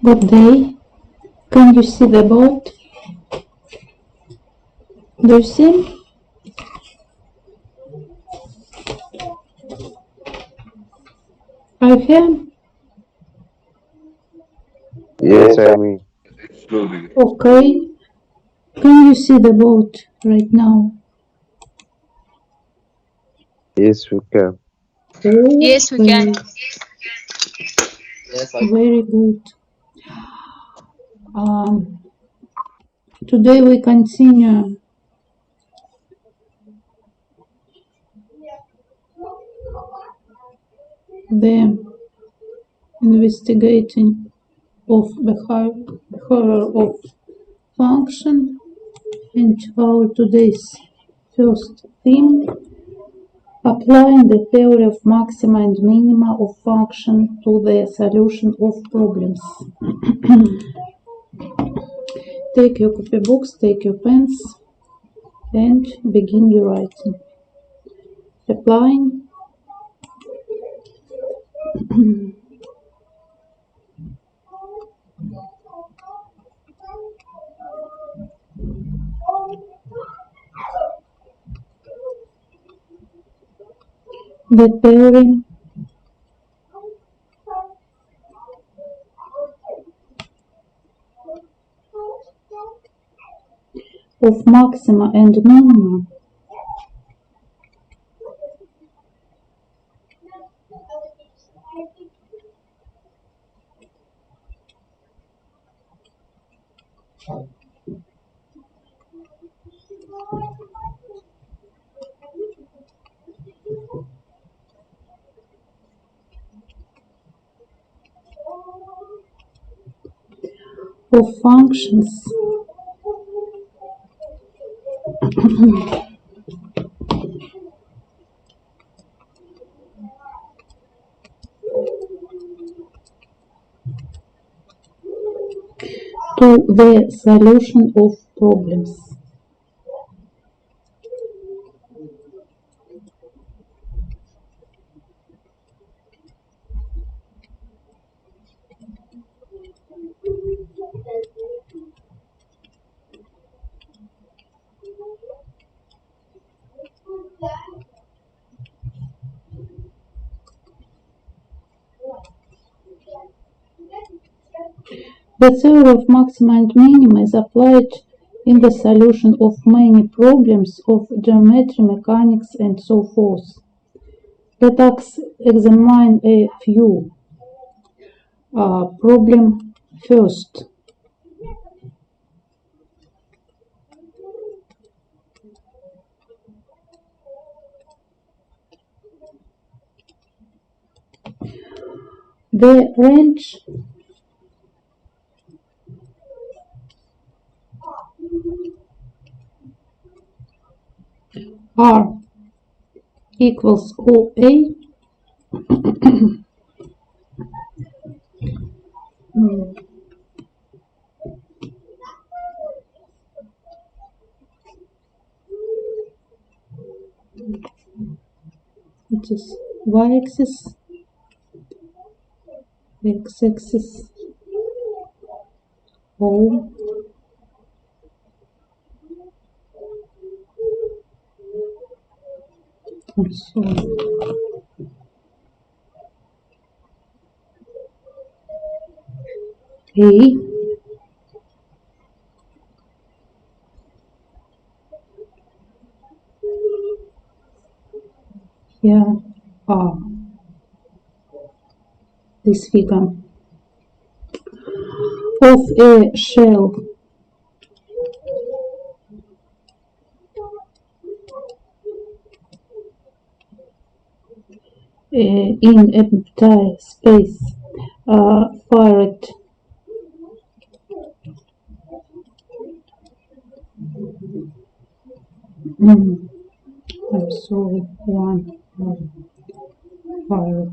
Good day. Can you see the boat? Do you see? Are you here? Yes, I mean, Okay. Can you see the boat right now? yes, we can. Yes, we can. Okay. Very good. Today we continue the investigating of behavior of function, and our today's first theme, applying the theory of maxima and minima of function to the solution of problems. Take your copybooks, take your pens, and begin your writing. Applying the theory of maxima and minima of functions to the solution of problems. The theory of maxima and minima is applied in the solution of many problems of geometry, mechanics, and so forth. Let us examine a few problems first. The range R equals OA it is y-axis, x-axis, O, and so on. A here are this figure of a shell in empty space fired I'm sorry, one fired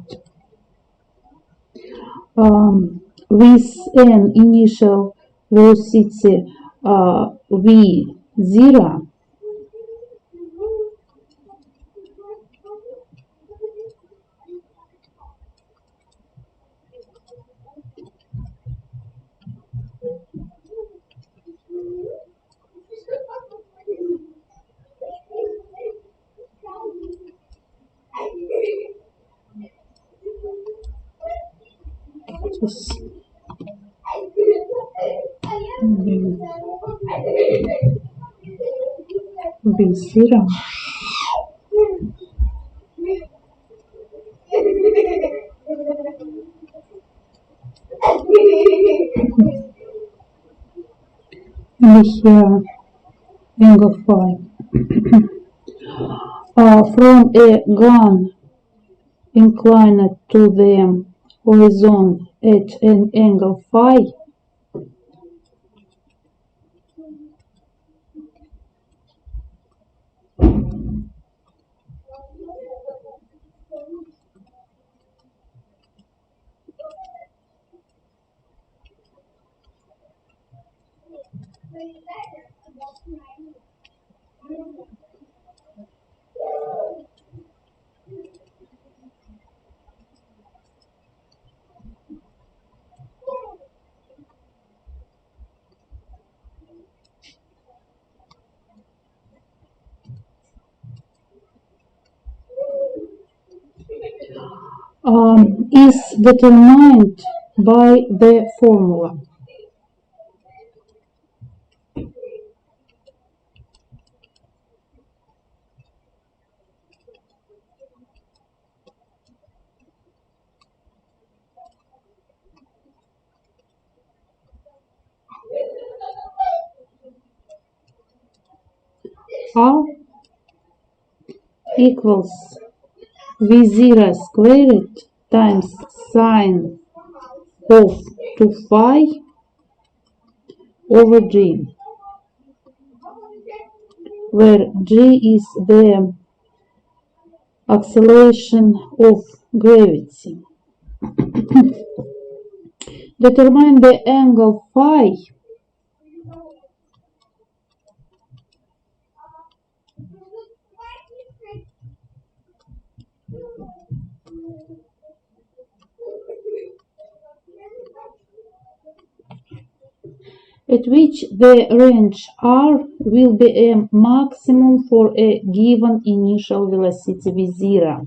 with an initial velocity v0 This B0. And here angle phi. From a gun inclined to the horizon at an angle phi, is determined by the formula. R equals V0 squared times sine of 2 phi over G, where G is the acceleration of gravity. Determine the angle phi at which the range r will be a maximum for a given initial velocity v0.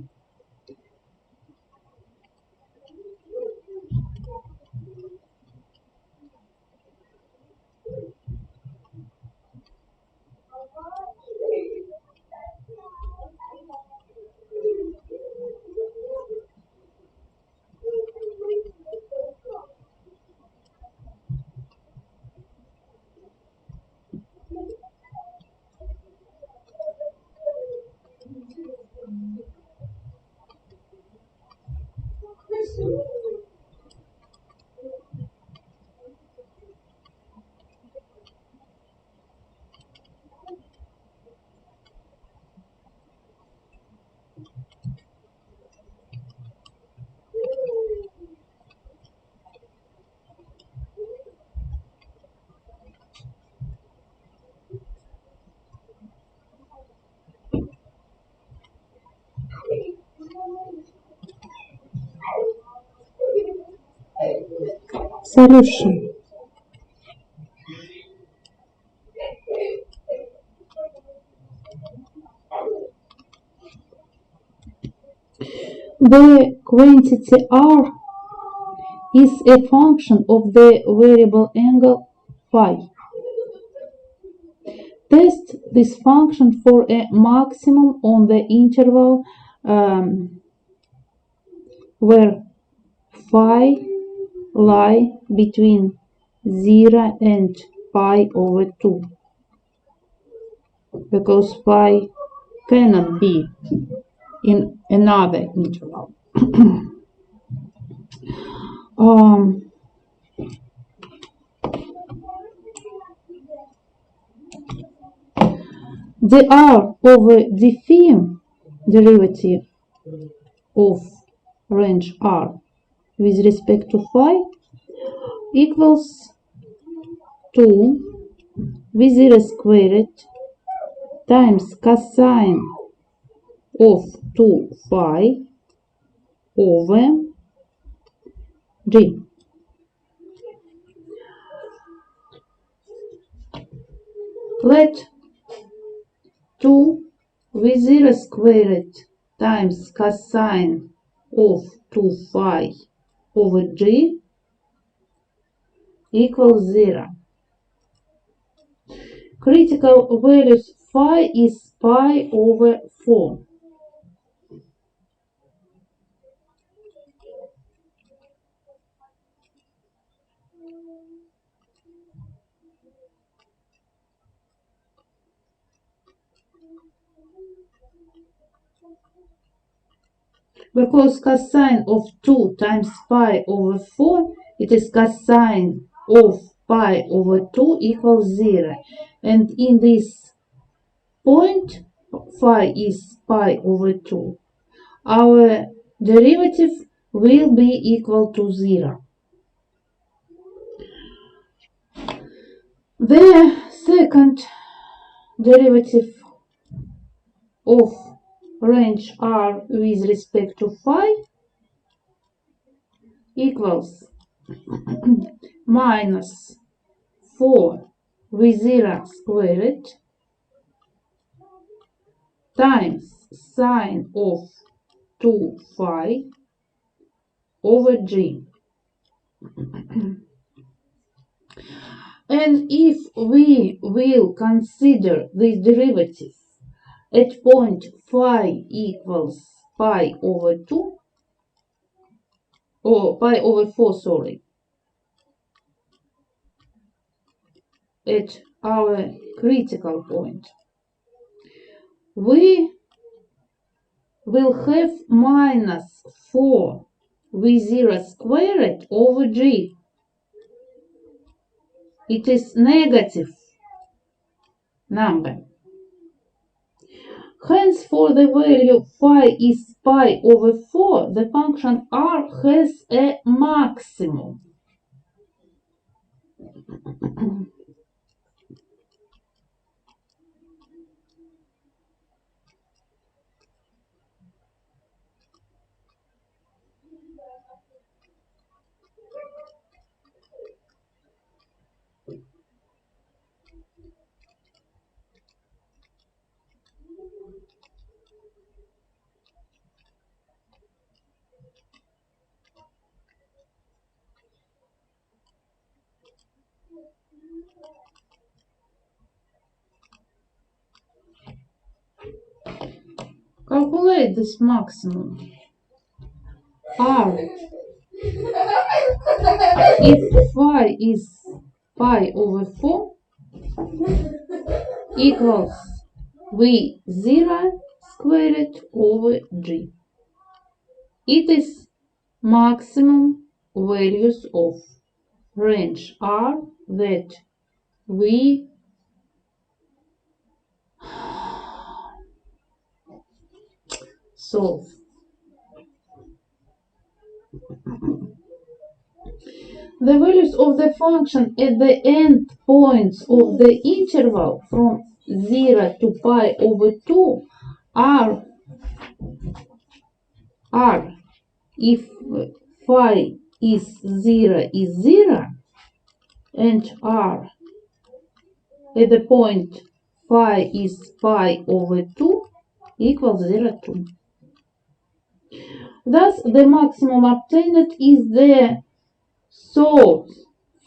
Solution. The quantity r is a function of the variable angle phi. Test this function for a maximum on the interval where phi lie between 0 and pi over 2, because phi cannot be in another interval. The r over the phi derivative of range r with respect to phi equals to v0 squared times cosine of 2 phi over g. Let 2 v0 squared times cosine of 2 phi over g equals 0. Critical values phi is pi over 4. Because cosine of 2 times pi over 4, it is cosine of pi over 2 equals 0. And in this point, phi is pi over 2. Our derivative will be equal to 0. The second derivative of range R with respect to phi equals minus 4 v 0 squared times sine of 2 phi over g. And if we will consider this derivative at point phi equals pi over 2, or pi over 4, sorry, at our critical point, we will have minus 4 v 0 squared over g. It is negative number. Hence, for the value phi is pi over 4, the function r has a maximum. Calculate this maximum. R, if phi is pi over 4, equals v 0 squared over g. It is maximum values of range R that we solve. The values of the function at the end points of the interval from 0 to pi over 2 are if phi is 0 and r at the point phi is pi over 2 equals 0, 2. Thus, the maximum obtained is the sought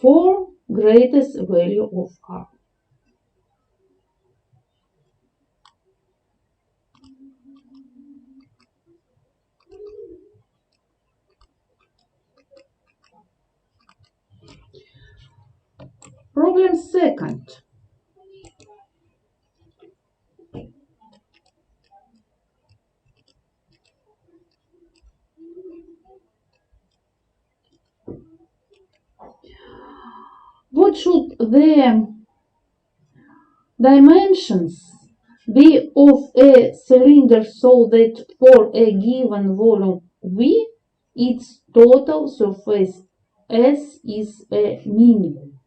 for greatest value of r. Problem second. What should the dimensions be of a cylinder so that for a given volume V, its total surface S is a minimum?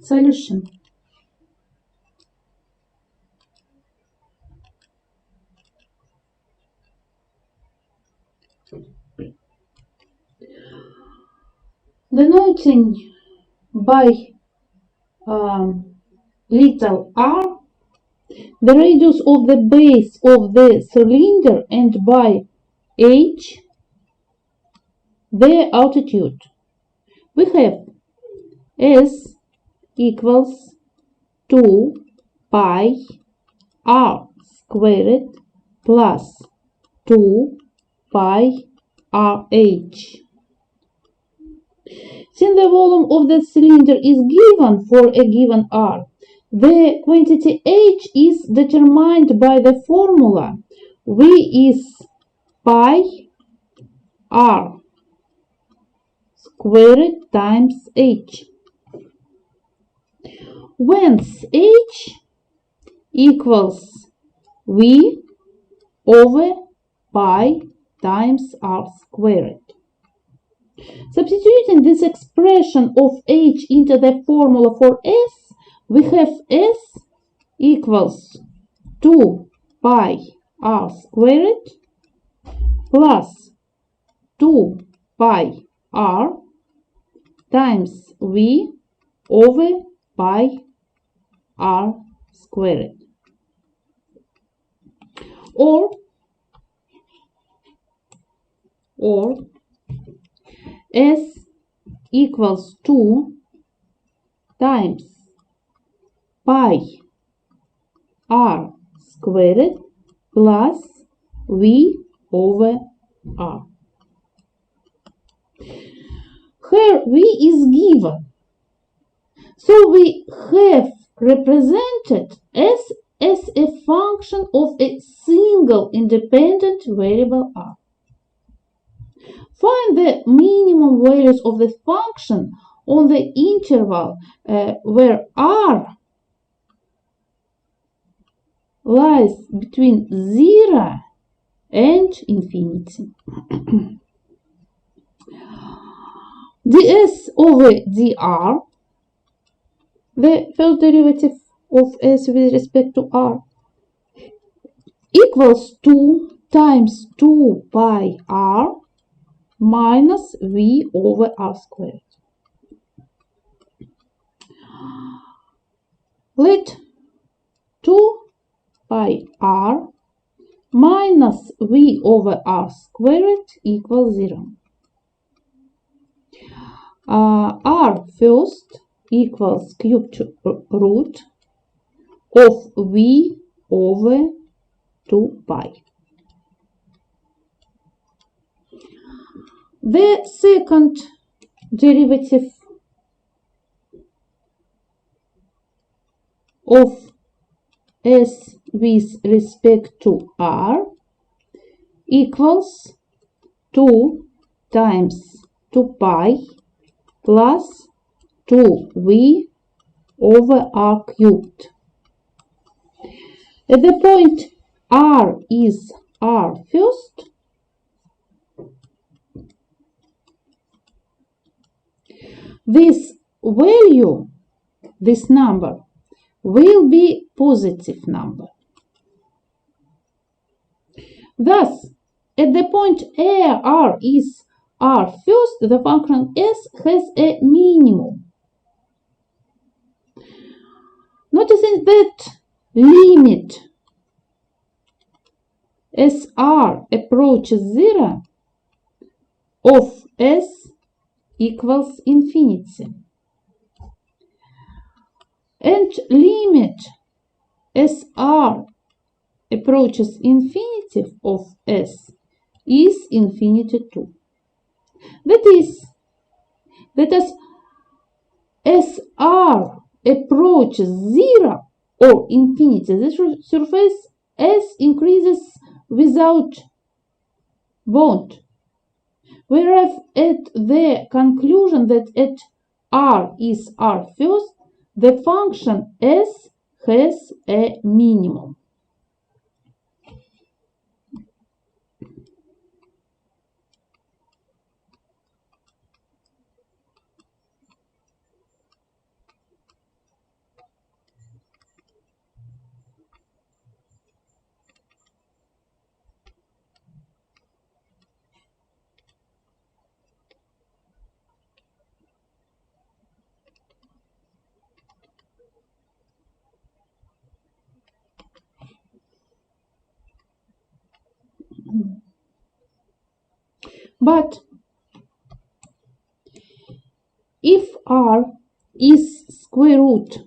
Solution. Denoting by little r the radius of the base of the cylinder and by h the altitude. We have s equals 2 pi r squared plus 2 pi rh. Since the volume of the cylinder is given for a given r, the quantity h is determined by the formula V is pi r squared times h, whence h equals V over pi times r squared. Substituting this expression of h into the formula for s, we have s equals 2 pi r squared plus 2 pi r times v over pi r squared. Or s equals 2 times pi r squared plus v over r. Here v is given, so we have represented s as a function of a single independent variable r. Find the minimum values of the function on the interval where r lies between 0 and infinity. ds over dr, the first derivative of s with respect to r, equals 2 times 2 pi r minus v over r squared. Let 2 pi r minus v over r squared equal 0. R first equals cubed root of v over 2 pi. The second derivative of s with respect to r equals 2 times 2 pi plus 2v over r cubed. At the point r is r first, this value, this number, will be positive number. Thus, at the point r is r first, the function s has a minimum. Noticing that limit as r approaches 0 of s equals infinity, and limit as r approaches infinity of s is infinity too. That is, that as r approaches 0 or infinity, the surface S increases without bound. Whereas at the conclusion that at r is r first, the function S has a minimum. But if r is cubed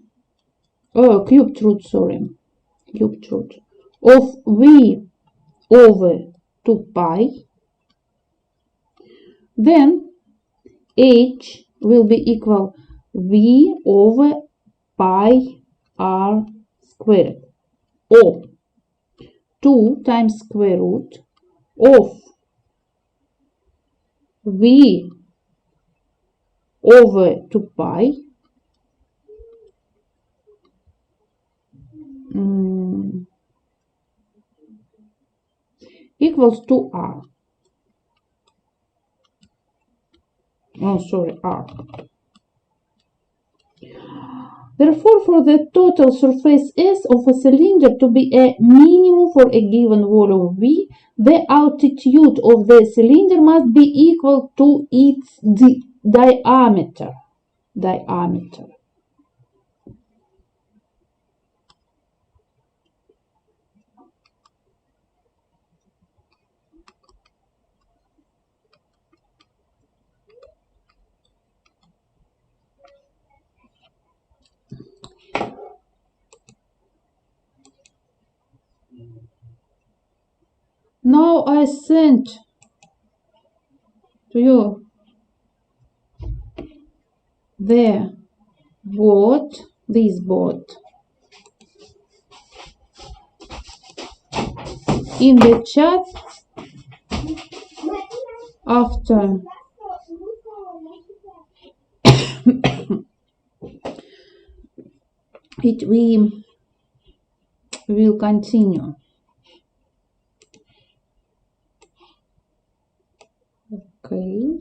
root of v over 2 pi, then h will be equal v over pi r squared, or 2 times square root of v over 2 pi equals to r. R. Therefore, for the total surface S of a cylinder to be a minimum for a given volume V, the altitude of the cylinder must be equal to its diameter. Now I sent to you the board, this board, in the chat after it we will continue. Okay,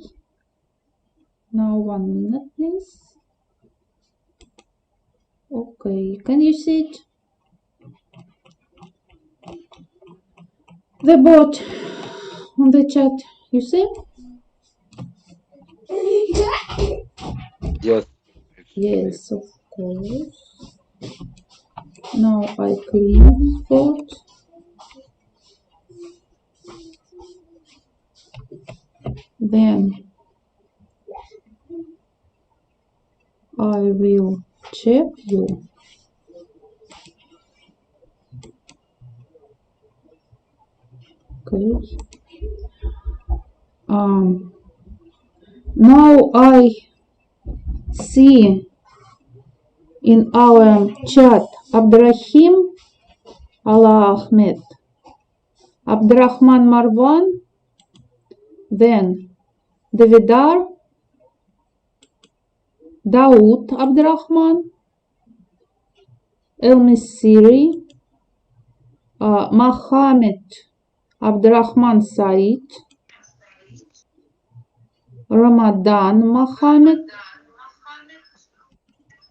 now 1 minute please. Okay, can you see it? The board on the chat, you see? Yes. Yes, of course. Now I clean this board. Then I will check you. Okay. Now I see in our chat Abdrahim Allah Ahmed, Abdrahman Marwan, then Davidar, Daoud Abdrahman, El Misiri, Mohammed Abdrahman Said, Ramadan Mohammed,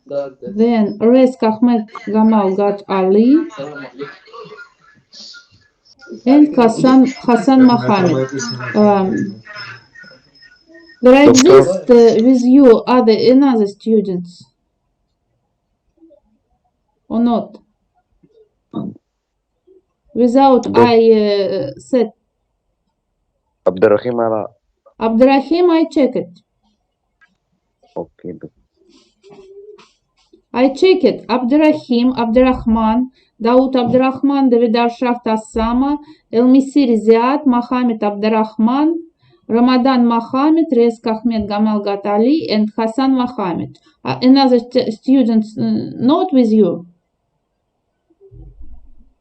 then Resk Ahmed Gamal Gat Ali, and Hassan Mohammed. There exist with you another students or not? Without I said Abdurrahim Ala. Abdrahim, I check it. Okay. I check it. Abdrahim, Abdrahman, Daoud Abdrahman, David Arshaft Assama, El Misiri Ziad, Mohammed Abdrahman, Ramadan Mohammed, Rezk Ahmed Gamal Gatali, and Hassan Mohammed. Another student not with you.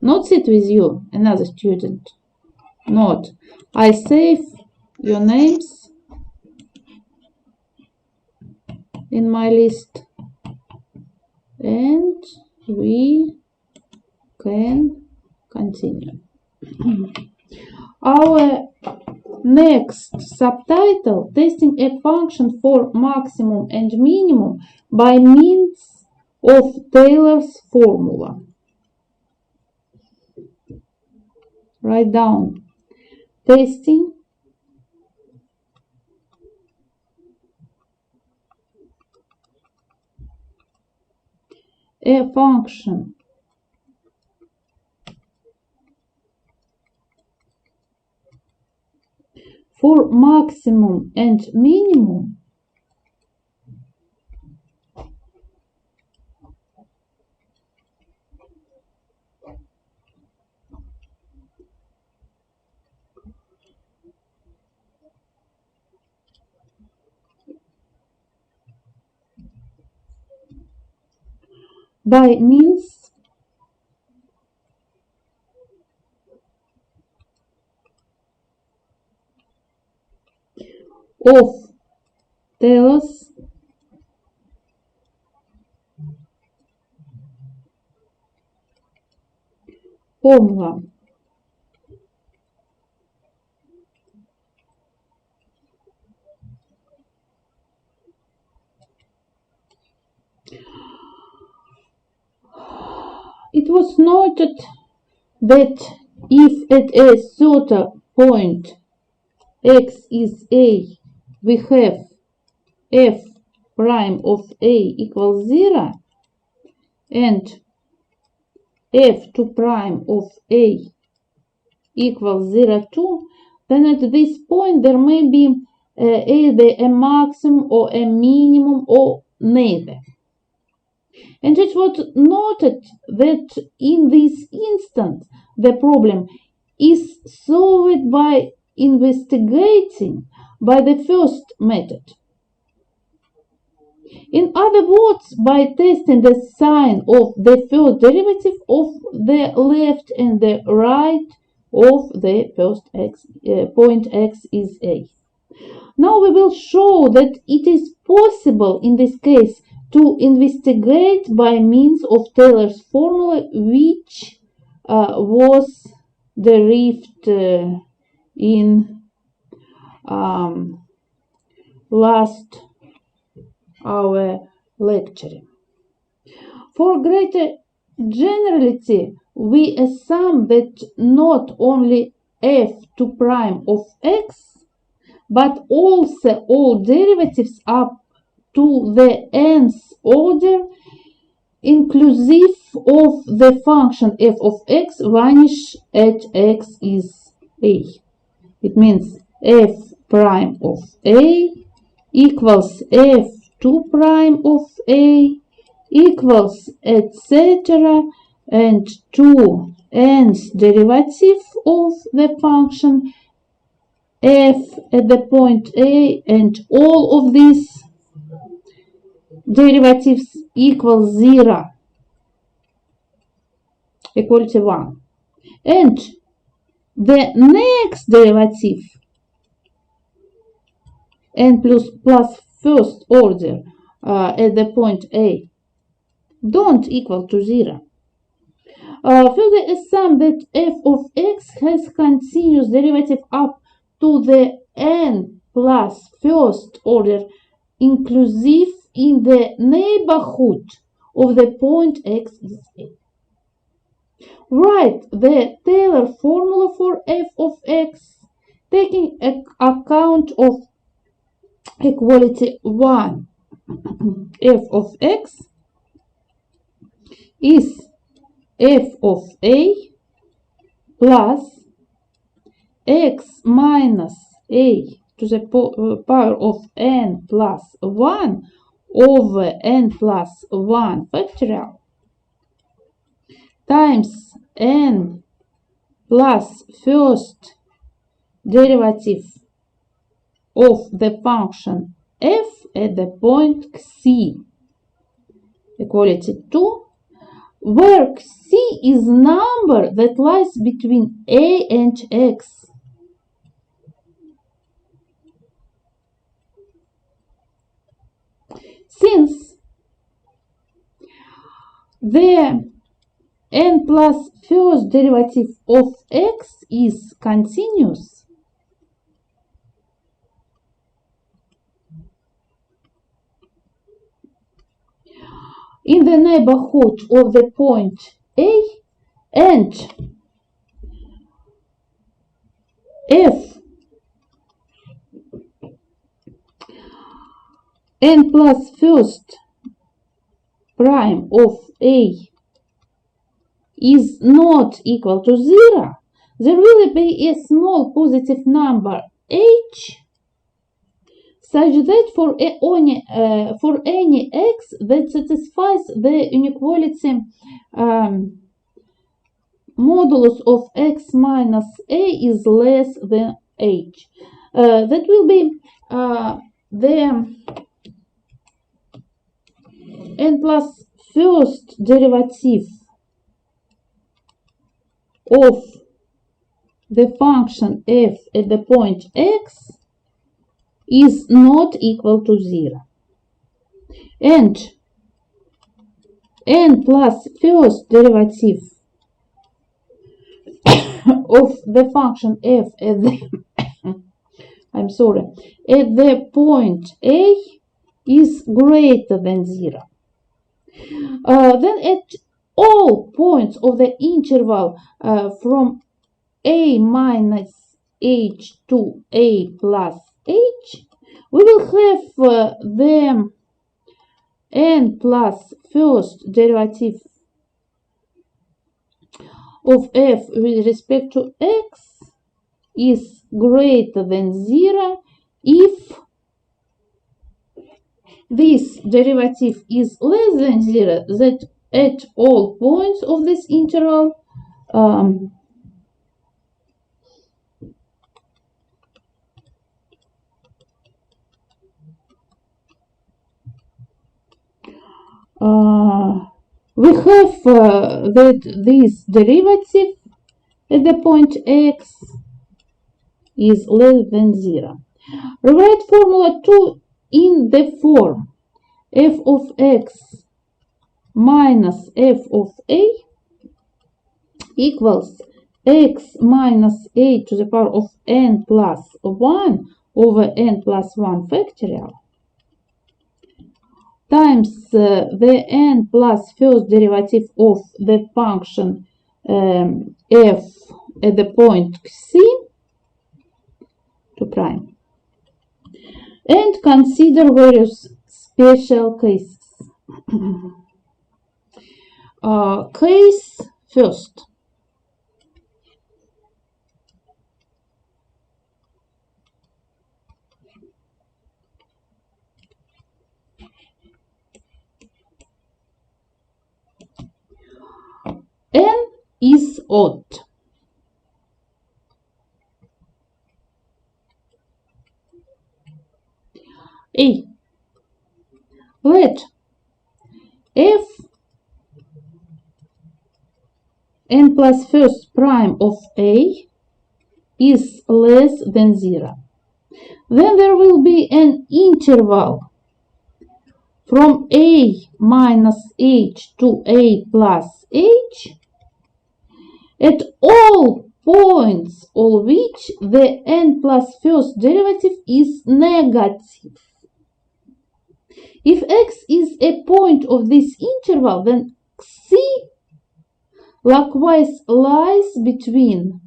Not sit with you. Another student. Not. I save your names in my list. And we can continue. Our next subtitle, testing a function for maximum and minimum by means of Taylor's formula. Write down. Testing a function for maximum and minimum by means of Taylor's formula. It was noted that if at a certain point x is a, we have f prime of a equals 0 and f2 prime of a equals 0 too, then at this point there may be either a maximum or a minimum or neither. And it was noted that in this instance the problem is solved by investigating by the first method. In other words, by testing the sign of the first derivative of the left and the right of the first point x is a. Now we will show that it is possible in this case to investigate by means of Taylor's formula, which was derived in last our lecture. For greater generality, we assume that not only f2 prime of x, but also all derivatives up to the nth order, inclusive of the function f of x, vanish at x is a. It means f prime of a equals f2 prime of a equals etc. and 2 nth derivative of the function f at the point a, and all of these derivatives equal 0, equality 1. And the next derivative, n plus first order at the point a, don't equal to 0. Further assume that f of x has continuous derivative up to the n plus first order, inclusive in the neighborhood of the point x is a. Write the Taylor formula for f of x, taking account of equality 1. f of x is f of a plus x minus a to the power of n plus 1 over n plus 1 factorial times n plus first derivative of the function f at the point C equality 2, where C is number that lies between a and x. Since the n plus first derivative of x is continuous, in the neighborhood of the point A, and f n plus first prime of A is not equal to 0, there will be a small positive number h such that for any x that satisfies the inequality modulus of x minus a is less than h. That will be the n plus first derivative of the function f at the point x is not equal to 0. And n plus first derivative of the function f at the at the point A is greater than 0. Then at all points of the interval from a minus h to a plus h, we will have the n plus first derivative of f with respect to x is greater than 0 if this derivative is less than 0, that at all points of this interval we have that this derivative at the point x is less than 0. Rewrite formula 2 in the form f of x minus f of a equals x minus a to the power of n plus 1 over n plus 1 factorial times the n plus first derivative of the function f at the point C to prime. And consider various special cases. Case first. N is odd. A. Let f n plus first prime of A is less than 0. Then there will be an interval from A minus h to A plus h at all points on which the n plus first derivative is negative. If x is a point of this interval, then C likewise lies between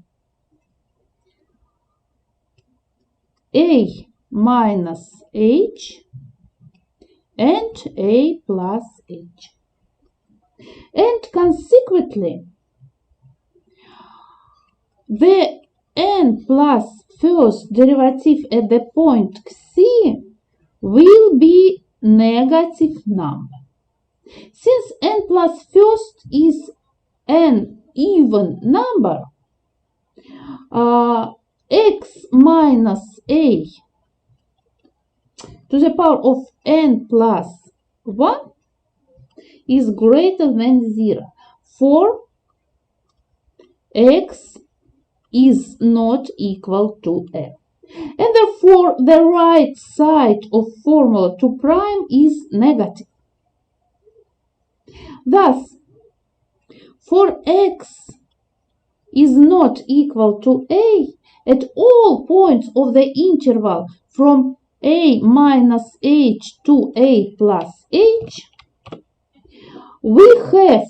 A minus h and A plus h. And consequently, the n plus first derivative at the point C will be negative number. Since n plus first is an even number, x minus a to the power of n plus 1 is greater than 0 for x is not equal to f. And therefore, the right side of formula 2 prime is negative. Thus, for x is not equal to a at all points of the interval from a minus h to a plus h, we have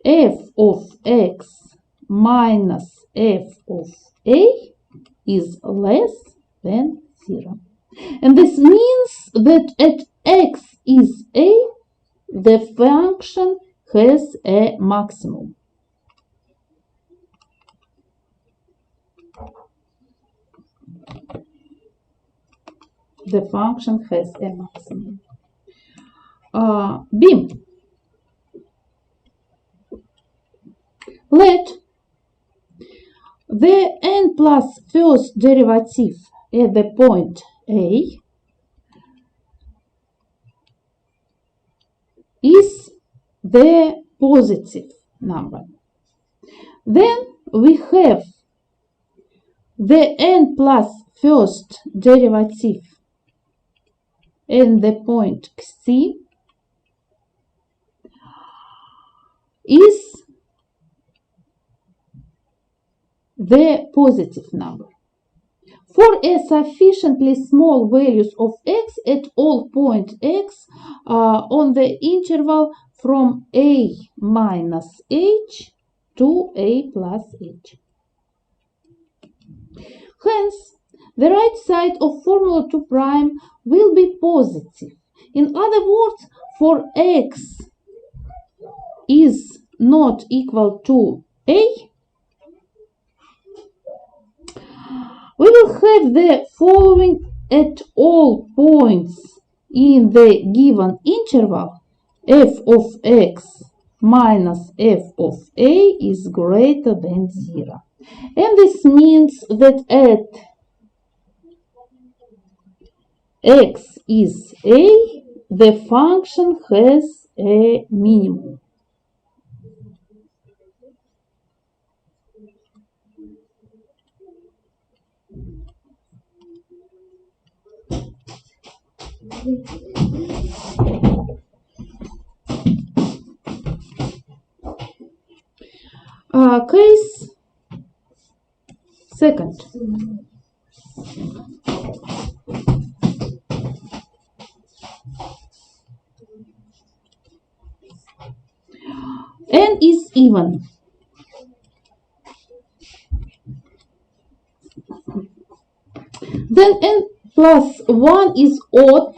f of x minus f of a is less than 0. And this means that at x is a, the function has a maximum. The function has a maximum. B. Let the n plus first derivative at the point A is the positive number. Then we have the n plus first derivative at the point C is the positive number. For a sufficiently small values of x at all point x on the interval from a minus h to a plus h. Hence, the right side of formula 2 prime will be positive. In other words, for x is not equal to a, we will have the following at all points in the given interval: f of x minus f of a is greater than 0. And this means that at x is a, the function has a minimum. Case second. N is even. Then n plus 1 is odd.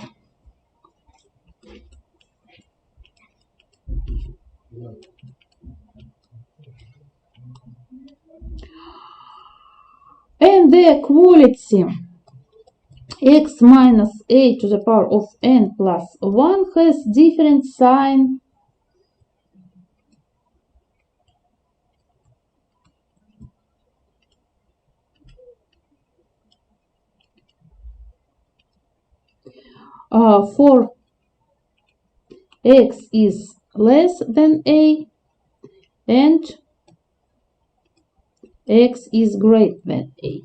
And the quality x minus a to the power of n plus 1 has different sign for x is less than a and x is greater than a.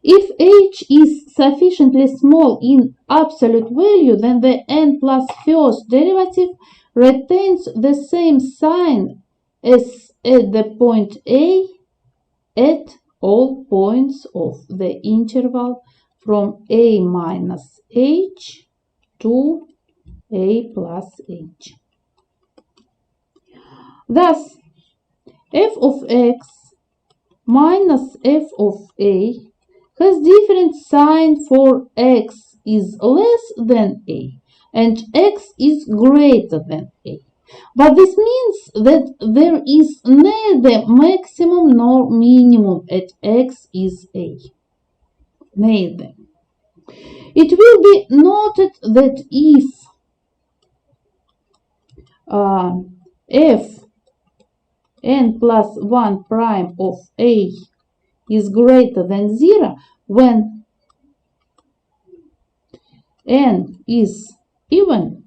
If h is sufficiently small in absolute value, then the n plus first derivative retains the same sign as at the point a at all points of the interval from a minus h to a plus h. Thus, f of x minus f of a has different sign for x is less than a and x is greater than a. But this means that there is neither maximum nor minimum at x is a. Neither. It will be noted that if f n plus 1 prime of a is greater than 0, when n is even,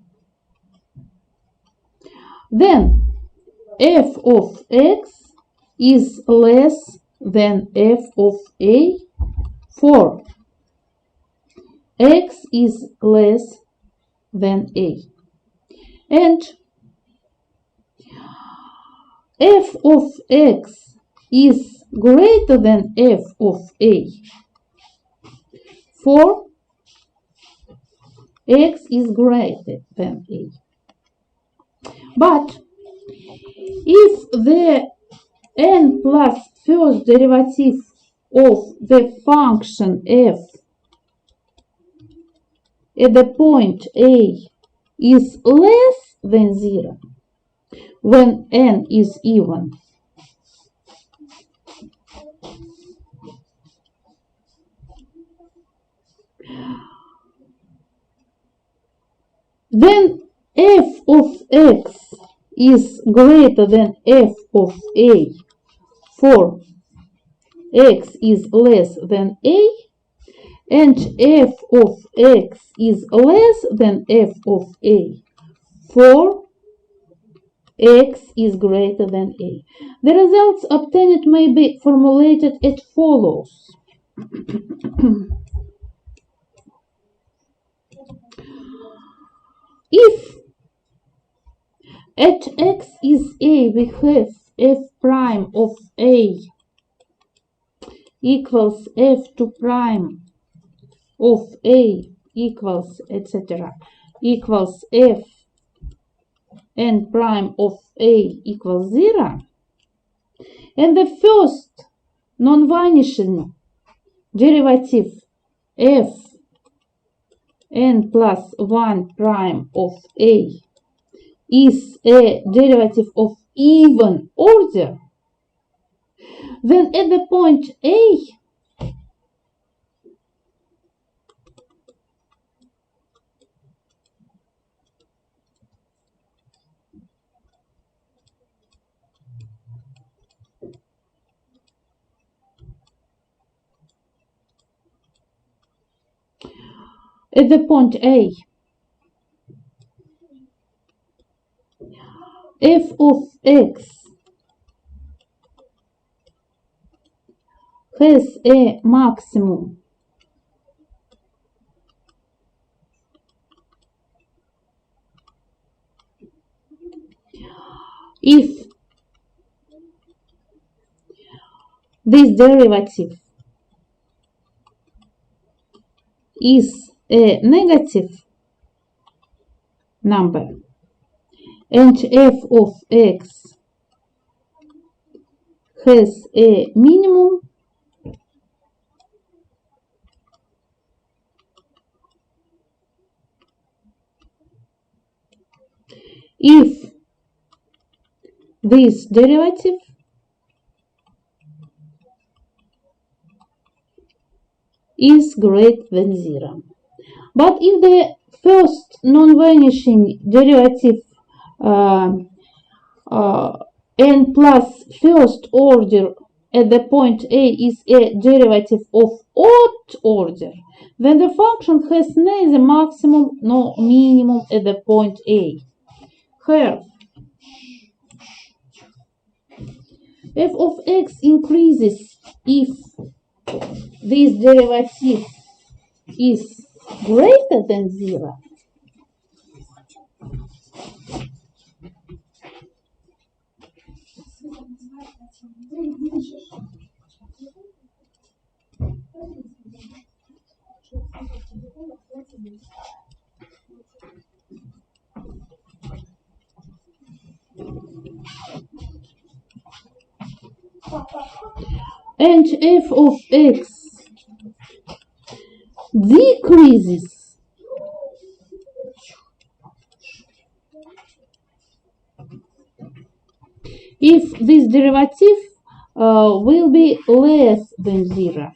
then f of x is less than f of a for x is less than a. And f of x is greater than f of a for x is greater than a. But if the n plus first derivative of the function f at the point a is less than 0 when n is even, then f of x is greater than f of a for x is less than a, and f of x is less than f of a for x is greater than a. The results obtained may be formulated as follows. If at x is a we have f prime of a equals f2 prime of a equals etc. equals f n prime of a equals 0, and the first non-vanishing derivative f n plus 1 prime of a is a derivative of even order, then at the point a f of x has a maximum if this derivative is a negative number, and f of x has a minimum if this derivative is greater than 0. But if the first non-vanishing derivative n plus first order at the point a is a derivative of odd order, then the function has neither maximum nor minimum at the point a. Here, f of x increases if this derivative is greater than 0. And f of x decreases if this derivative will be less than 0.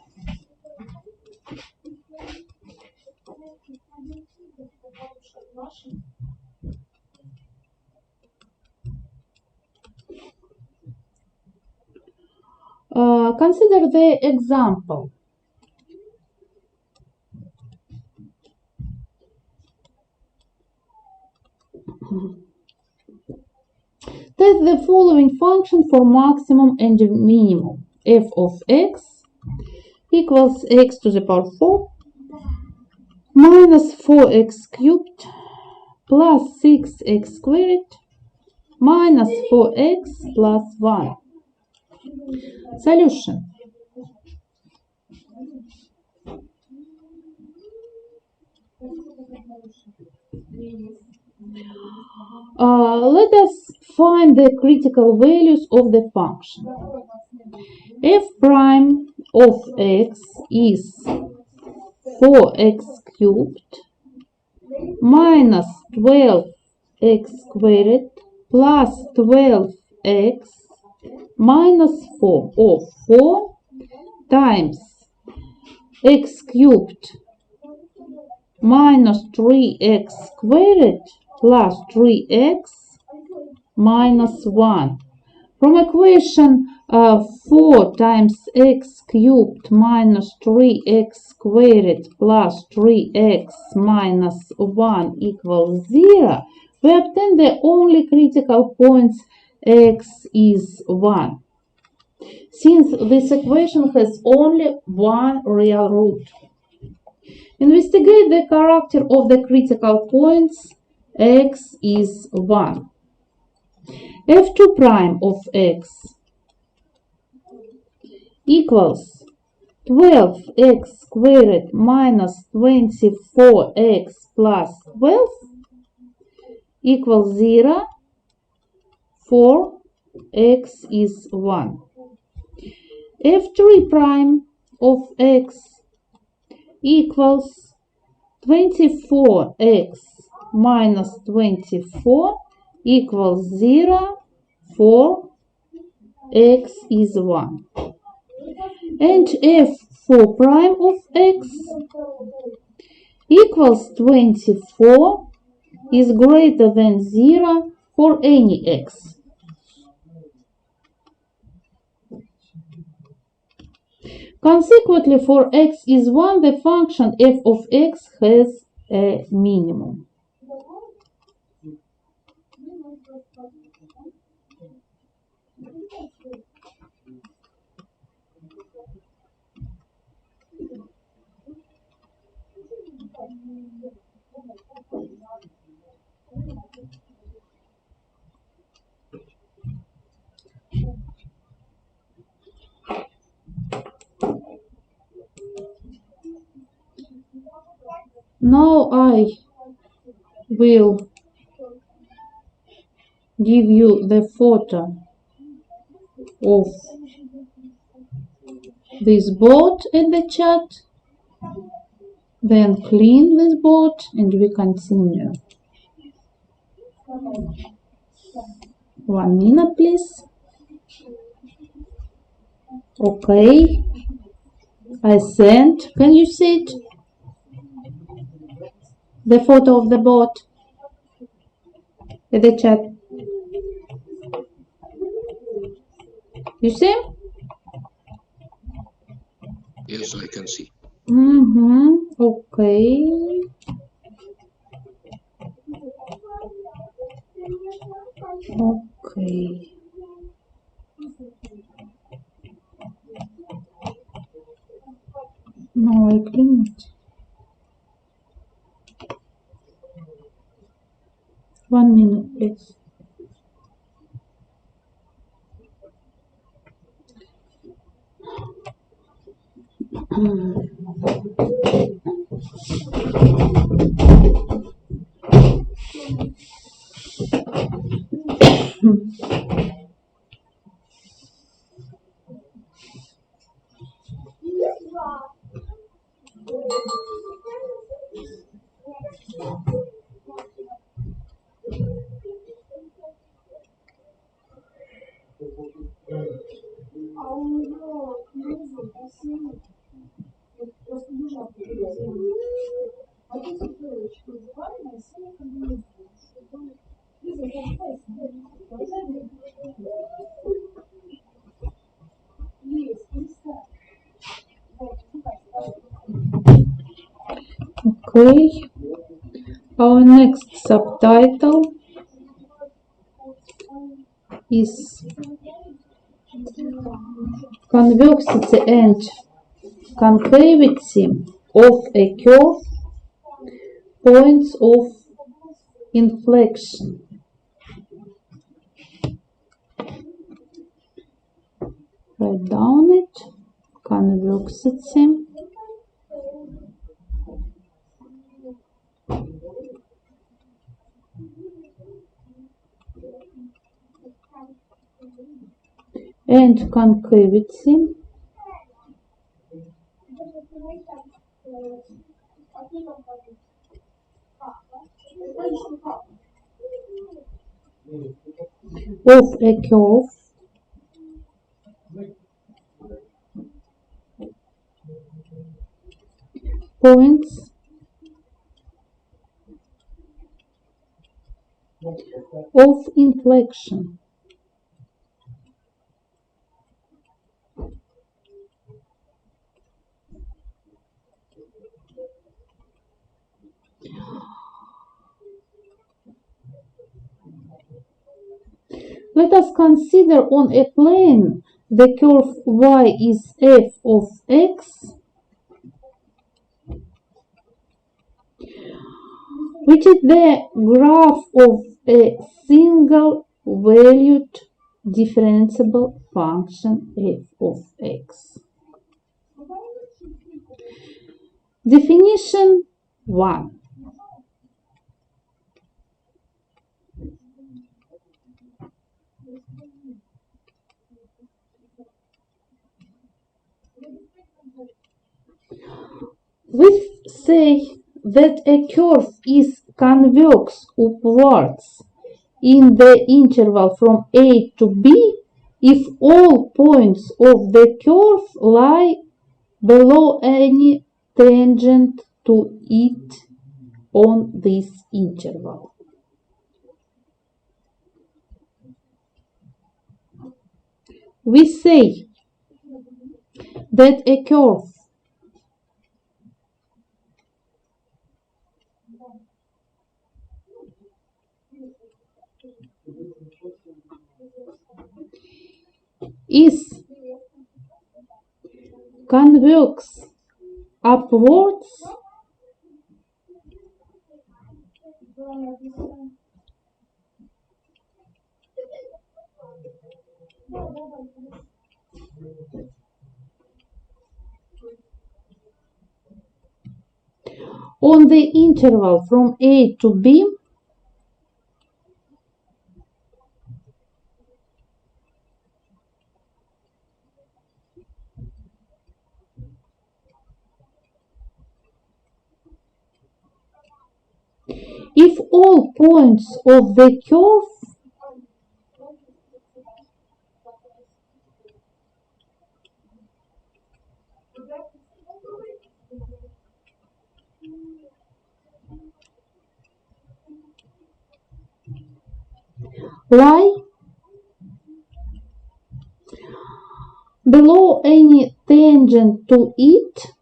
Consider the example. Test the following function for maximum and minimum. F of x equals x to the power 4 minus 4x cubed plus 6x squared minus 4x plus 1. Solution. Let us find the critical values of the function. F prime of x is 4x cubed minus 12x squared plus 12x minus 4 of 4 times x cubed minus 3x squared plus 3x minus 1. From equation 4 times x cubed minus 3x squared plus 3x minus 1 equals 0, we obtain the only critical points x is 1. Since this equation has only one real root. Investigate the character of the critical points x is 1. F2 prime of x equals 12x squared minus 24x plus 12 equals 0 for x is 1. F3 prime of x equals 24x minus 24 equals 0 for x is 1. And f4 prime of x equals 24 is greater than 0 for any x. Consequently, for x is 1, the function f of x has a minimum. Now I will give you the photo of this boat in the chat, then clean this boat and we continue. 1 minute please. Okay, I sent. Can you see it? The photo of the boat in the chat. You see? Yes, I can see. Okay. Okay. Now I clean it. 1 minute, please. Okay, our next subtitle is convexity and concavity of a curve, points of inflection. Write down it. Convexity and concavity of a curve, points of inflection. Let us consider on a plane the curve y is f of x, which is the graph of a single valued differentiable function f of x. Definition 1. We say that a curve is convex upwards in the interval from A to B if all points of the curve lie below any tangent to it on this interval. We say that a curve is convex upwards on the interval from A to B if all points of the curve lie below any tangent to it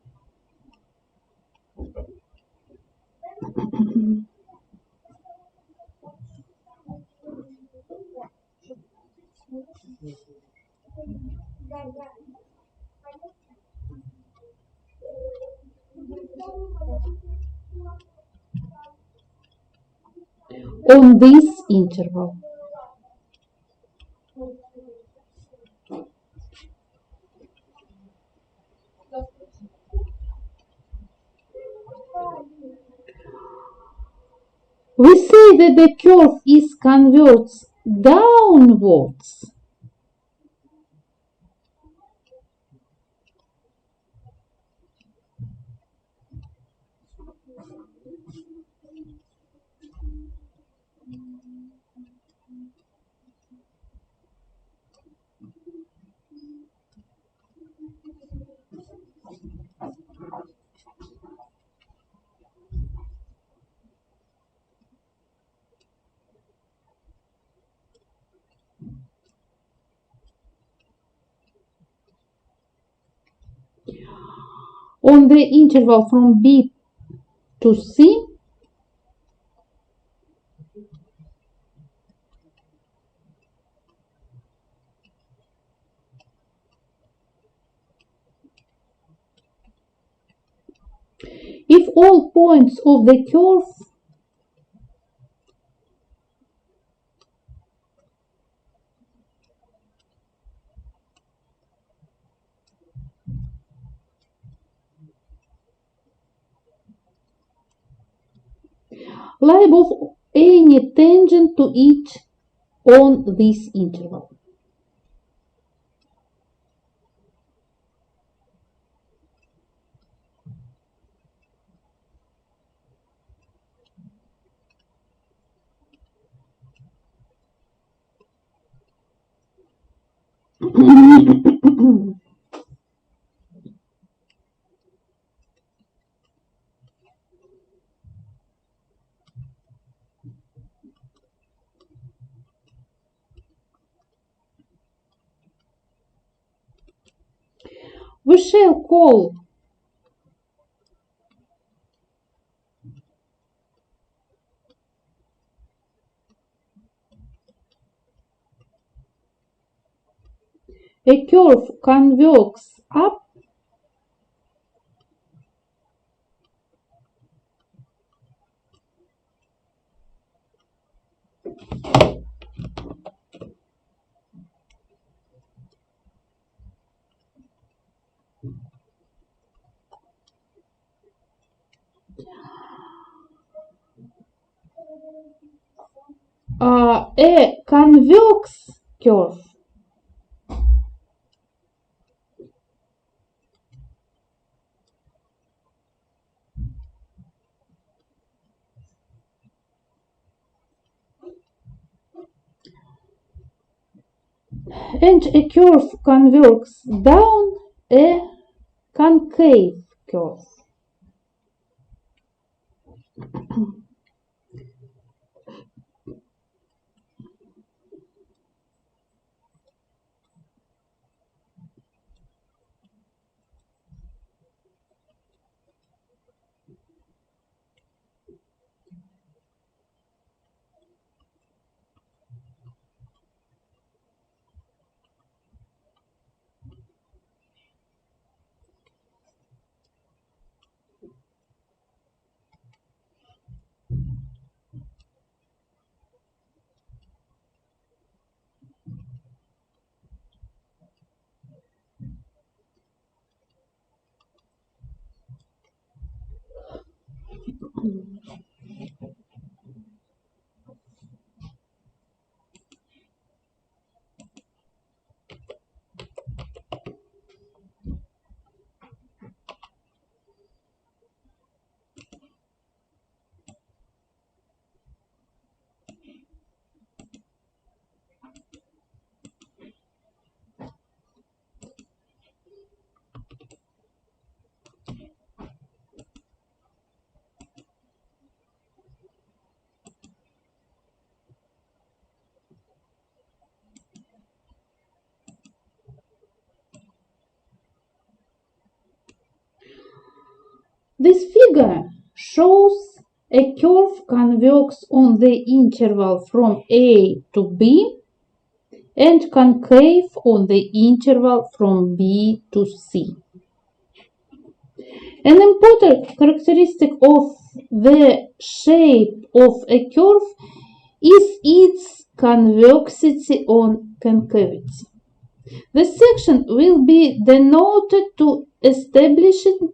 on this interval. We say that the curve is converged downwards on the interval from B to C all points of the curve lie above any tangent to it on this interval. We shall call a curve convex up a convex curve and a curve convex down a concave curve. This figure shows a curve convex on the interval from A to B and concave on the interval from B to C. An important characteristic of the shape of a curve is its convexity on concavity. The section will be denoted to establishing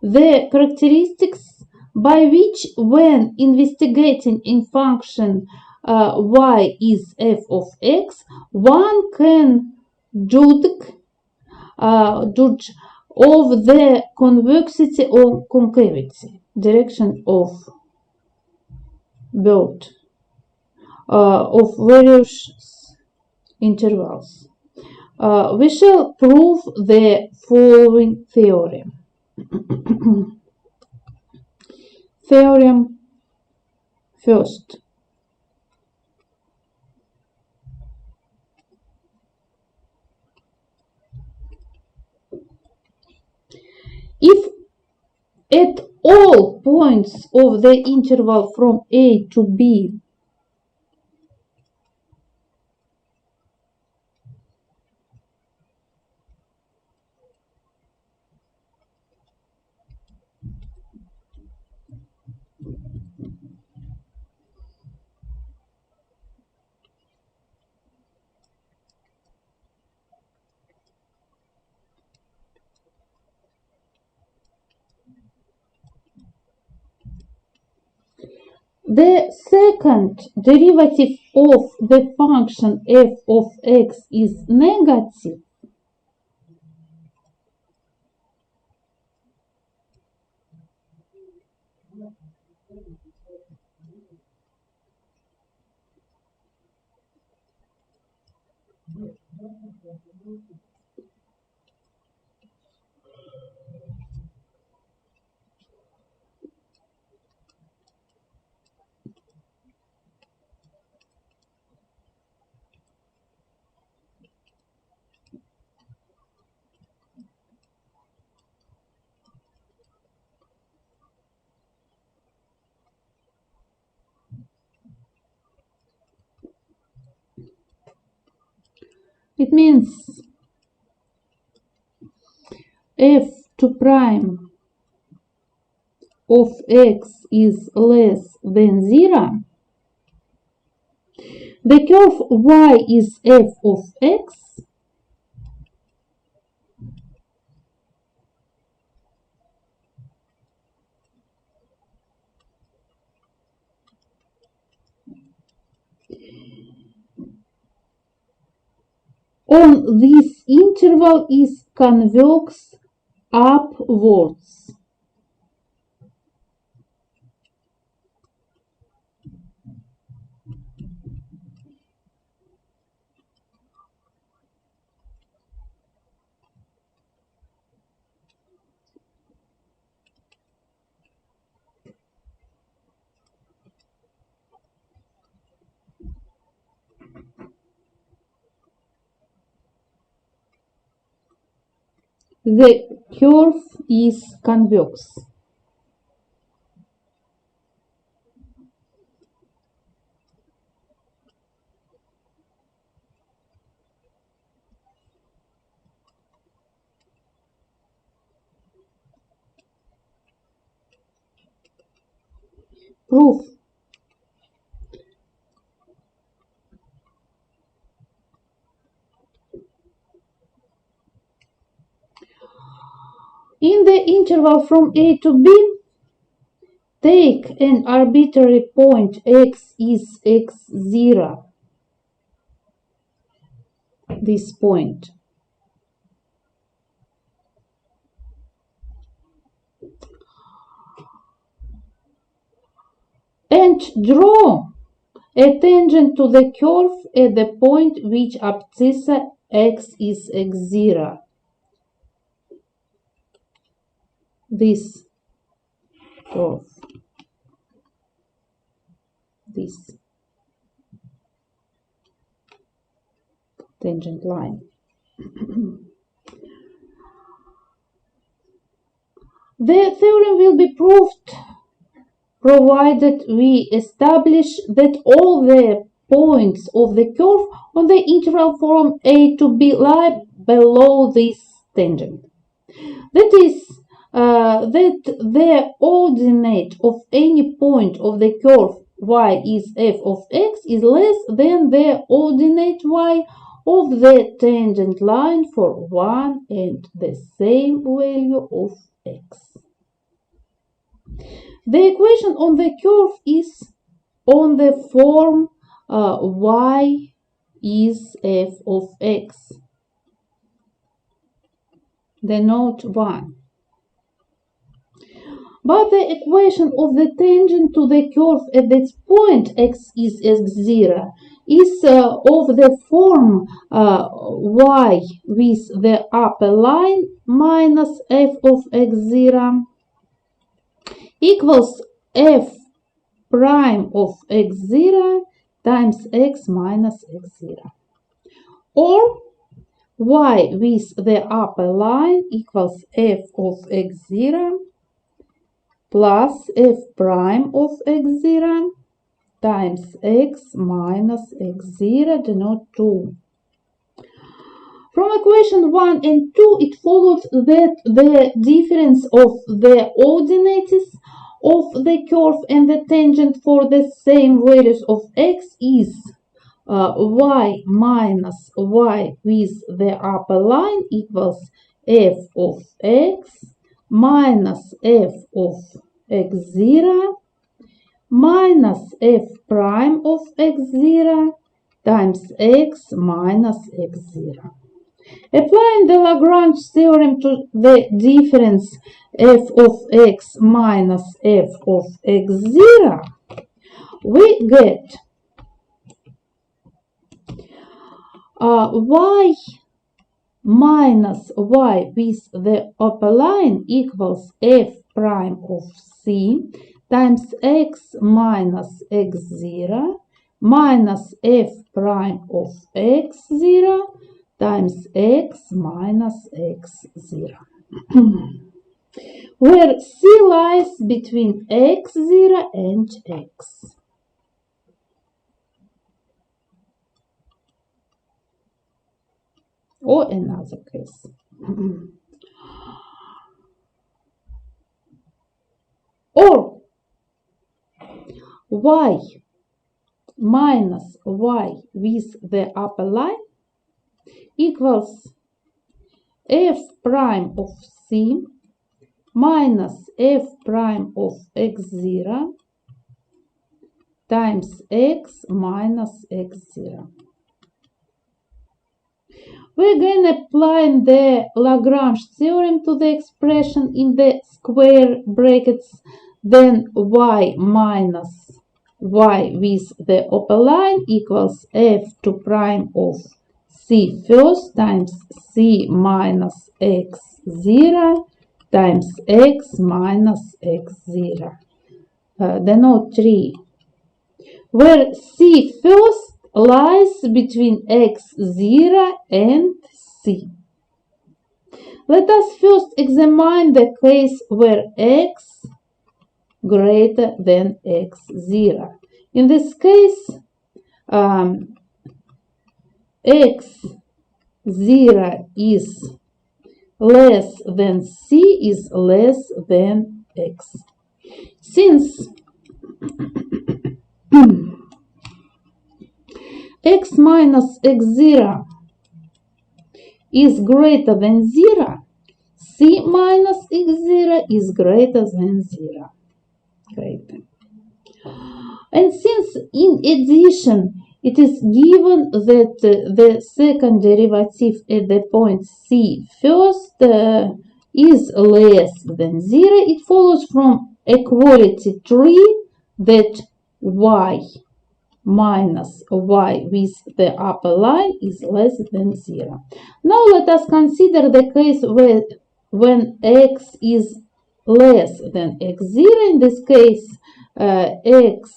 the characteristics by which, when investigating in function y is f of x, one can judge of the convexity or concavity, direction of bird of various intervals. We shall prove the following theorem. Theorem first. If at all points of the interval from A to B the second derivative of the function f of x is negative, it means f2 prime of x is less than 0, the curve y is f of x, on this interval is convex upwards. The curve is convex. Proof. In the interval from a to b, take an arbitrary point x is x0, this point. And draw a tangent to the curve at the point which abscissa x is x0. This curve. This tangent line. The theorem will be proved provided we establish that all the points of the curve on the interval from a to b lie below this tangent. That is, that the ordinate of any point of the curve y is f of x is less than the ordinate y of the tangent line for one and the same value of x. The equation on the curve is on the form y is f of x. Denote 1. But the equation of the tangent to the curve at this point x is x0 is of the form y with the upper line minus f of x0 equals f prime of x0 times x minus x0. Or y with the upper line equals f of x0 plus f prime of x0 times x minus x0 denote 2. From equation 1 and 2 it follows that the difference of the ordinates of the curve and the tangent for the same values of x is y minus y with the upper line equals f of x minus f of x0 minus f prime of x0 times x minus x0. Applying the Lagrange theorem to the difference f of x minus f of x0, we get y minus y with the upper line equals f prime of c times x minus x0 minus f prime of x0 times x minus x0, where c lies between x0 and x. Or another case. Or y minus y with the upper line equals f prime of c minus f prime of x0 times x minus x0. We again apply the Lagrange theorem to the expression in the square brackets, then y minus y with the upper line equals f2 prime of c first times c minus x0 times x minus x0. Denote 3, where c first lies between x0 and c. Let us first examine the case where x greater than x0. In this case, x0 is less than c is less than x. Since x minus x0 is greater than 0, c minus x0 is greater than 0. Great. And since in addition it is given that the second derivative at the point c first is less than 0, it follows from equality 3 that y minus y with the upper line is less than 0. Now let us consider the case where when x is less than x0. In this case, x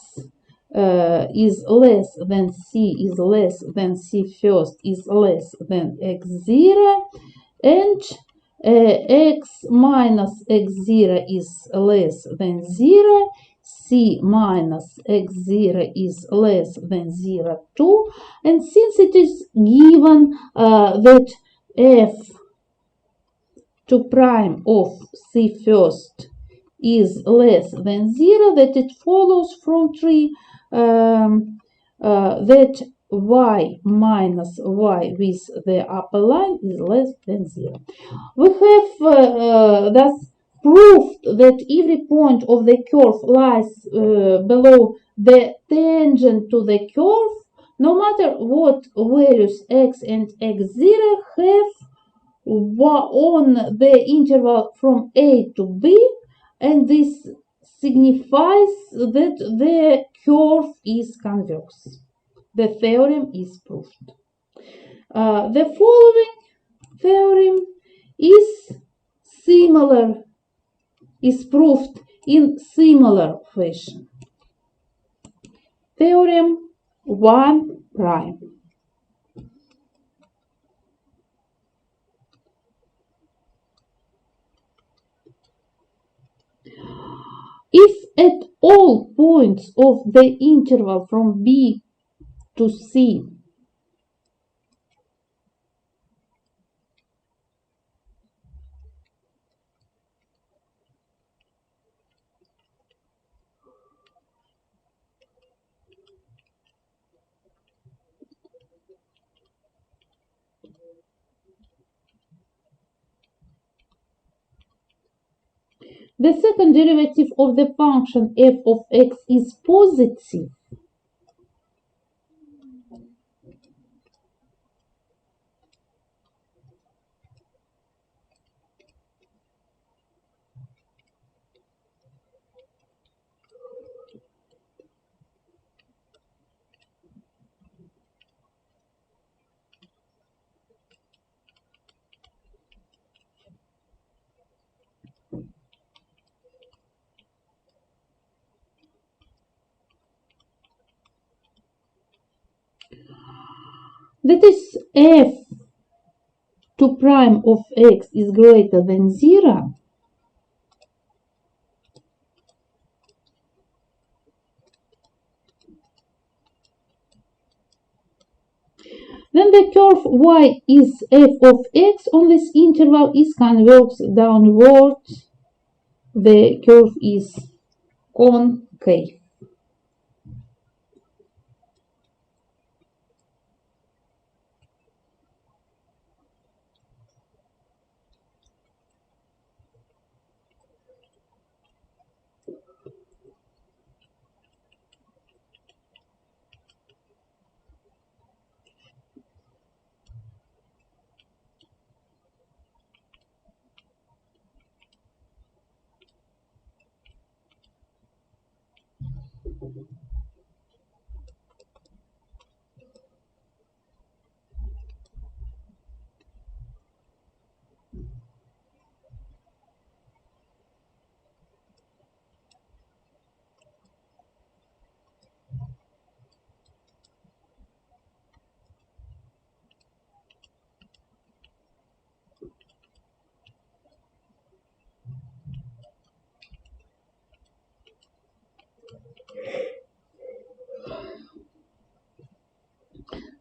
is less than c is less than c first is less than x0, and x minus x0 is less than 0, c minus x0 is less than 0 too, and since it is given that f2 prime of c first is less than 0, that it follows from 3 that y minus y with the upper line is less than 0. We have thus proved that every point of the curve lies below the tangent to the curve, no matter what values x and x0 have on the interval from a to b, and this signifies that the curve is convex. The theorem is proved. The following theorem is proved in similar fashion. Theorem 1 prime. If at all points of the interval from b to c the second derivative of the function f of x is positive, that is f2 prime of x is greater than 0, then the curve y is f of x on this interval is convex downwards. The curve is concave.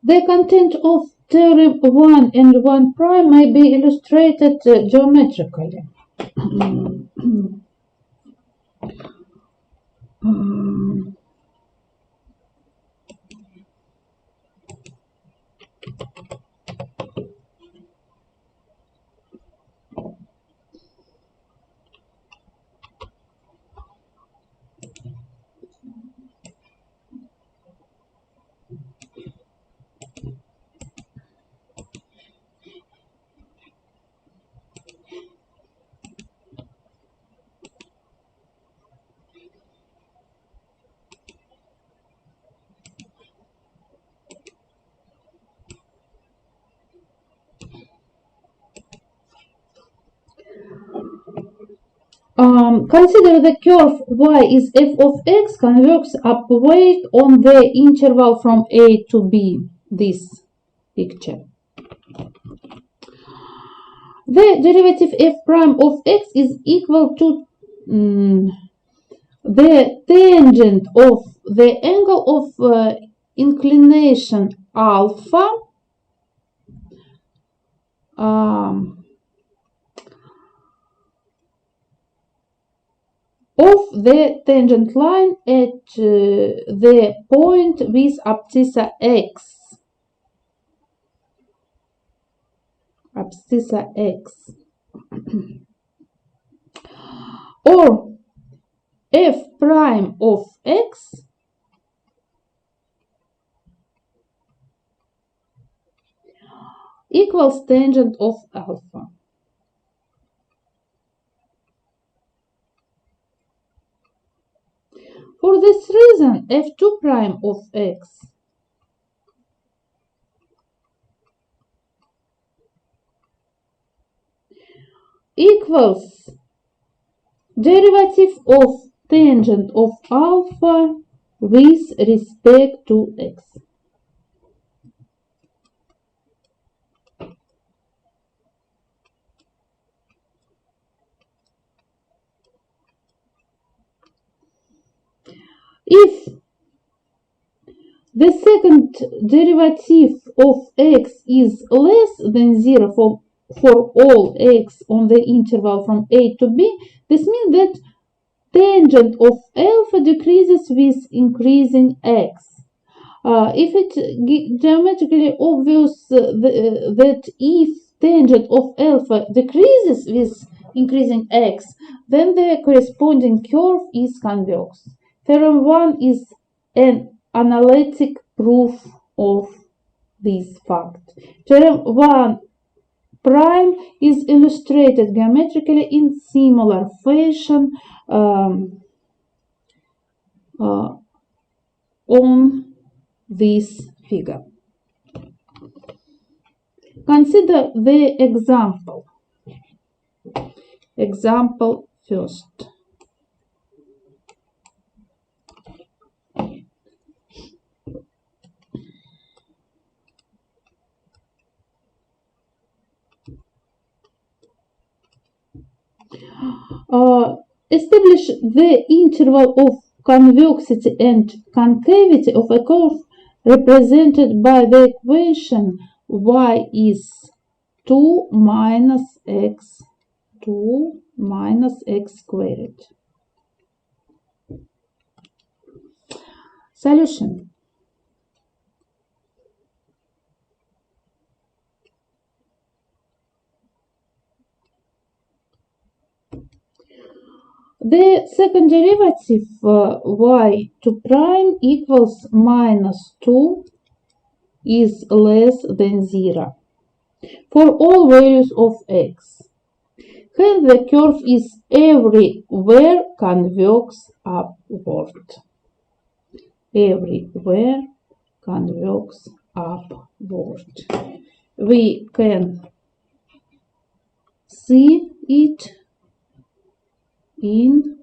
The content of theorem 1 and 1 prime may be illustrated geometrically. Consider the curve y is f of x convex upward on the interval from a to b, this picture. The derivative f prime of x is equal to the tangent of the angle of inclination alpha of the tangent line at the point with abscissa x. Or f prime of x equals tangent of alpha. For this reason, f2 prime of x equals derivative of tangent of alpha with respect to x. If the second derivative of x is less than 0 for all x on the interval from a to b, this means that tangent of alpha decreases with increasing x. If it's geometrically obvious that if tangent of alpha decreases with increasing x, then the corresponding curve is convex. Theorem 1 is an analytic proof of this fact. Theorem 1 prime is illustrated geometrically in similar fashion on this figure. Consider the example. Example first. Establish the interval of convexity and concavity of a curve represented by the equation y is 2 minus x squared. Solution. The second derivative y2 prime equals minus 2 is less than 0 for all values of x. Hence the curve is everywhere convex upward. Everywhere convex upward. We can see it in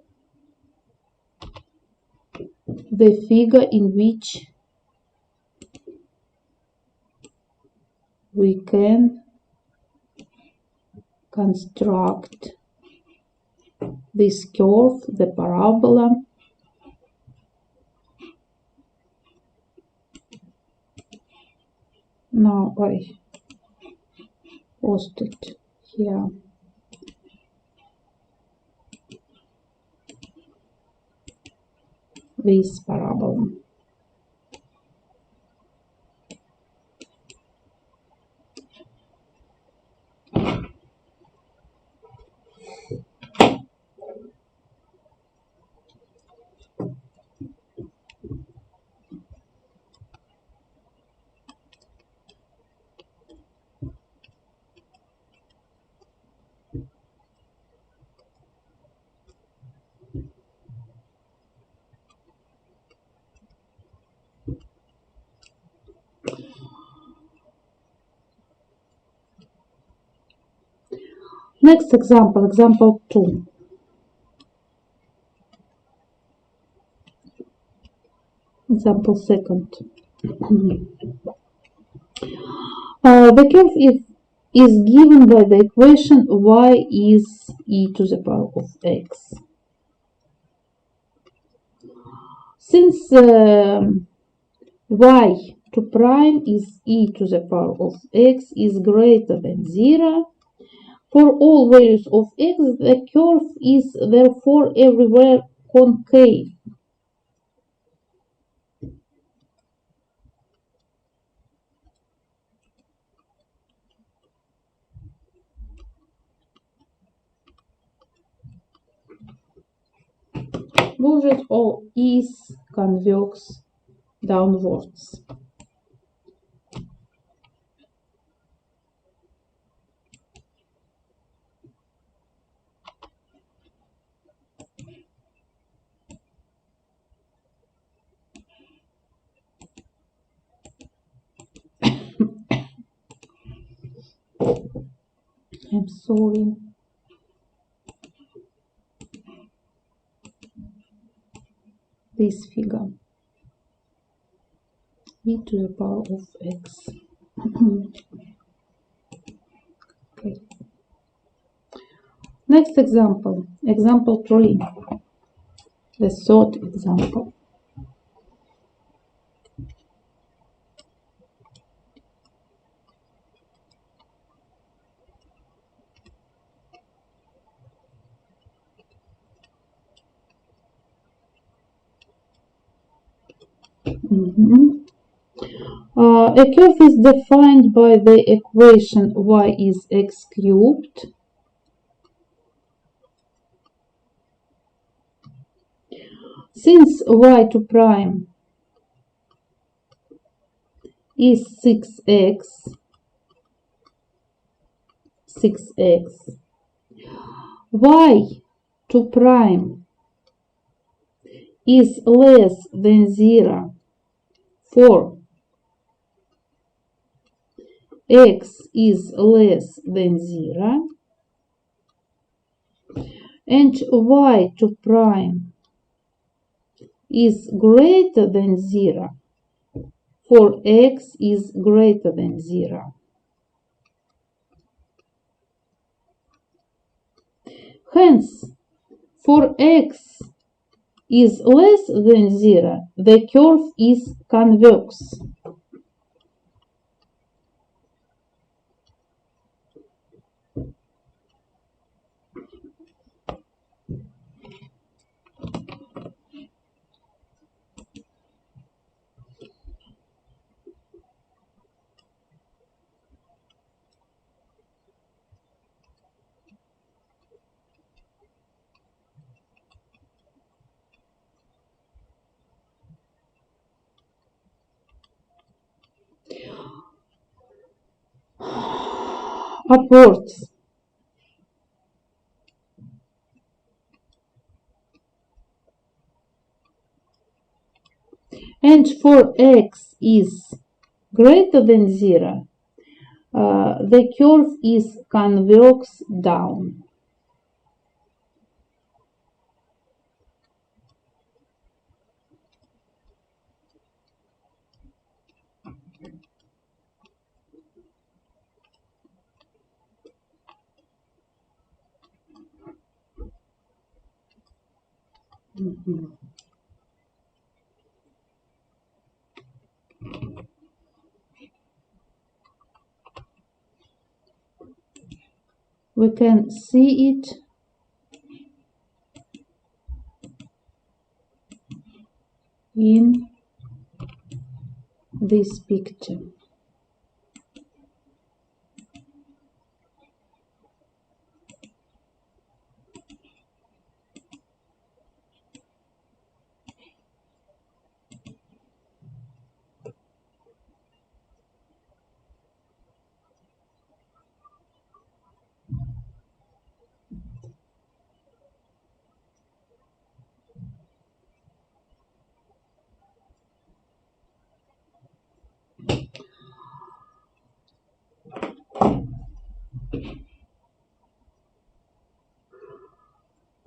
the figure in which we can construct this curve, the parabola. Now I post it here. This parabola. Next example, example 2. Example second. The curve is given by the equation y is e to the power of x. Since y2 prime is e to the power of x is greater than 0, for all values of x, the curve is therefore everywhere concave. Movement or is convex downwards. I'm sorry. This figure e to the power of x. Okay. Next example, example 3, the third example. A curve is defined by the equation y is x cubed Since y2 prime is 6x, y2 prime is less than 0 for x is less than 0 and y2 prime is greater than 0 for x is greater than 0. Hence, for x is less than 0, the curve is convex. Upwards. And for x is greater than 0, the curve is convex down. We can see it in this picture.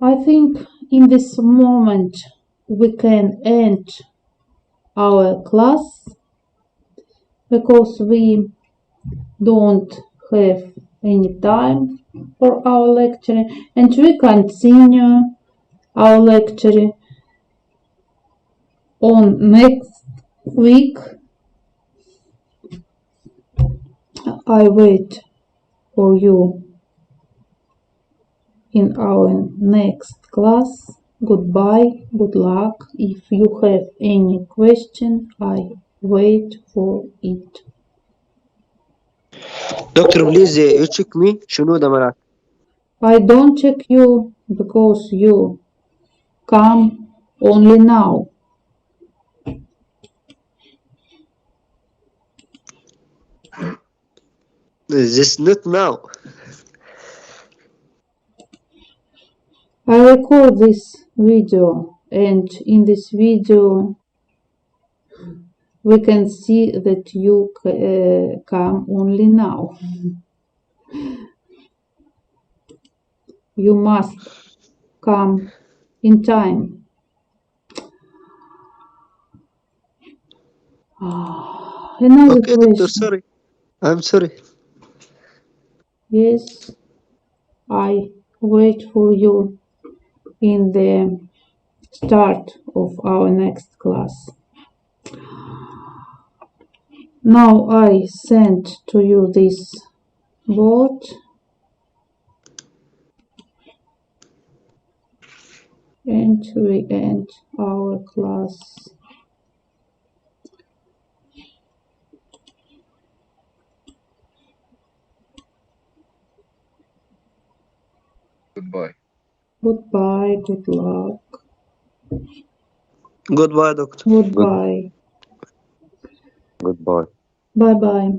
I think in this moment we can end our class because we don't have any time for our lecture and we continue our lecture on next week. I wait for you in our next class. Goodbye, good luck. If you have any question, I wait for it. دكتور بليز you check me شنو ده منعك؟ I don't check you because you come only now. This not now. I record this video and in this video we can see that you come only now. You must come in time. Another Okay, doctor, question. sorry. I'm sorry. Yes, I wait for you in the start of our next class. Now I send to you this board and we end our class. Goodbye. Goodbye, good luck. Goodbye, doctor. Goodbye. Goodbye. Bye bye.